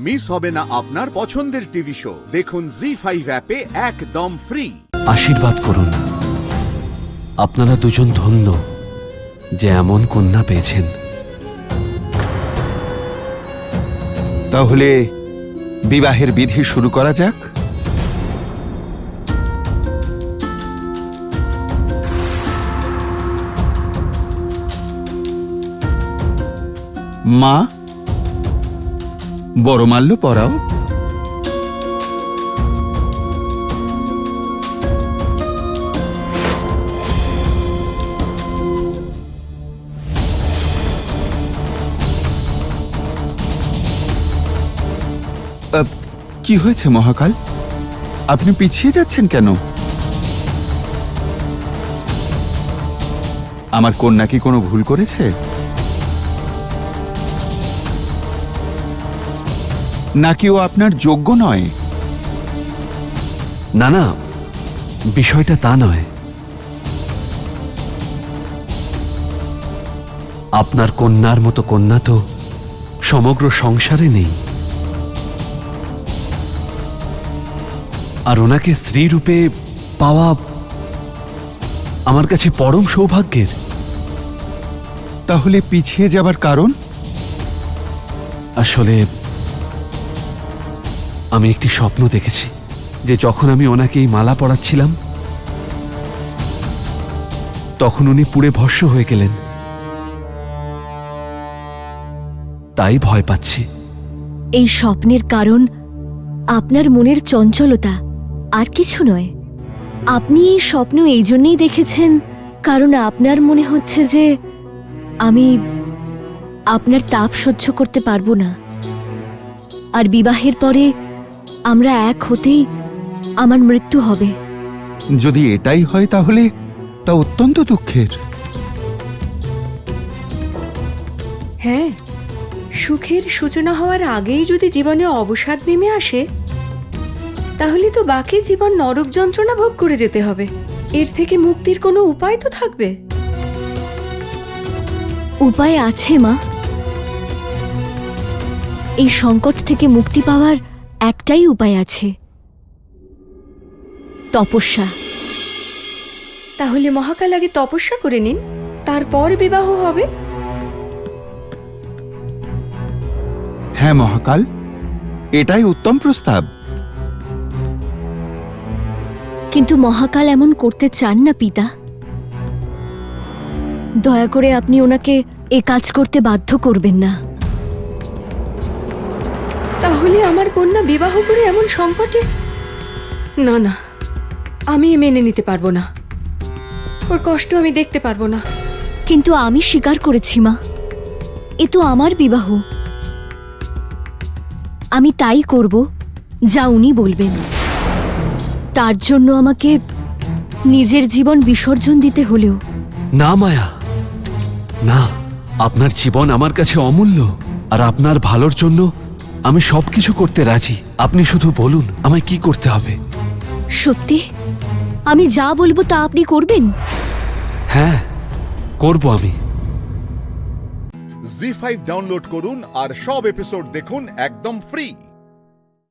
Miss হবে না আপনার পছন্দের টিভি শো। দেখুন জি5 অ্যাপে একদম ফ্রি। আশীর্বাদ করুন, আপনারা দুজন ধন্য যে এমন কন্যা পেয়েছেন। তাহলে বিবাহের বিধি শুরু করা যাক। মা, বড়মাল্য পরাও। কি হয়েছে মহাকাল? আপনি পিছিয়ে যাচ্ছেন কেন? আমার কন্যা কি কোনো ভুল করেছে? নাকি ও আপনার যোগ্য নয়? না না, বিষয়টা তা নয়। আপনার কন্যার মতো কন্যা তো সমগ্র সংসারে নেই। আর ওনাকে স্ত্রী রূপে পাওয়া আমার কাছে পরম সৌভাগ্যের। তাহলে পিছিয়ে যাবার কারণ? আসলে আমি একটি স্বপ্ন দেখেছি যে যখন আমি ওনাকে এই মালা পরাচ্ছিলাম তখন উনি পুড়ে ভস্ম হয়ে গেলেন। তাই ভয় পাচ্ছি। এই স্বপ্নের কারণ আপনার মনের চঞ্চলতা, আর কিছু নয়। আপনি এই স্বপ্ন এই জন্যই দেখেছেন কারণ আপনার মনে হচ্ছে যে আমি আপনার তাপ সহ্য করতে পারবো না, আর বিবাহের পরে আমরা এক হতেই আমার মৃত্যু হবে। যদি এটাই হয় তাহলে তা অত্যন্ত দুঃখের। হ্যাঁ, সুখের সূচনা হওয়ার আগেই যদি জীবনে অবসাদ নেমে আসে তাহলে তো বাকি জীবন নরক যন্ত্রণা ভোগ করে যেতে হবে। এর থেকে মুক্তির কোনো উপায় তো থাকবে। উপায় আছে মা। এই সংকট থেকে মুক্তি পাওয়ার একটাই উপায় আছে, তপস্যা। তাহলে মহাকাল আগে তপস্যা করে নিন, তারপর বিবাহ হবে। হ্যাঁ মহাকাল, এটাই উত্তম প্রস্তাব। কিন্তু মহাকাল এমন করতে চান না পিতা। দয়া করে আপনি ওনাকে এ কাজ করতে বাধ্য করবেন না। তাহলে আমার কন্যা বিবাহ করে এমন সংকটে? না না, আমি মেনে নিতে পারবো না। ওর কষ্ট আমি দেখতে পারবো না। কিন্তু আমি স্বীকার করেছি মা, এ তো আমার বিবাহ। আমি তাই করব যা উনি বলবেন। তার জন্য আমাকে নিজের জীবন বিসর্জন দিতে হলেও। না মায়া, না। আপনার জীবন আমার কাছে অমূল্য, আর আপনার ভালোর জন্য আমি সবকিছু করতে রাজি। আপনি শুধু বলুন আমায় কি করতে হবে। সত্যি আমি যা বলবো তা আপনি করবেন? হ্যাঁ, করব আমি। জি5 ডাউনলোড করুন আর সব এপিসোড দেখুন একদম ফ্রি।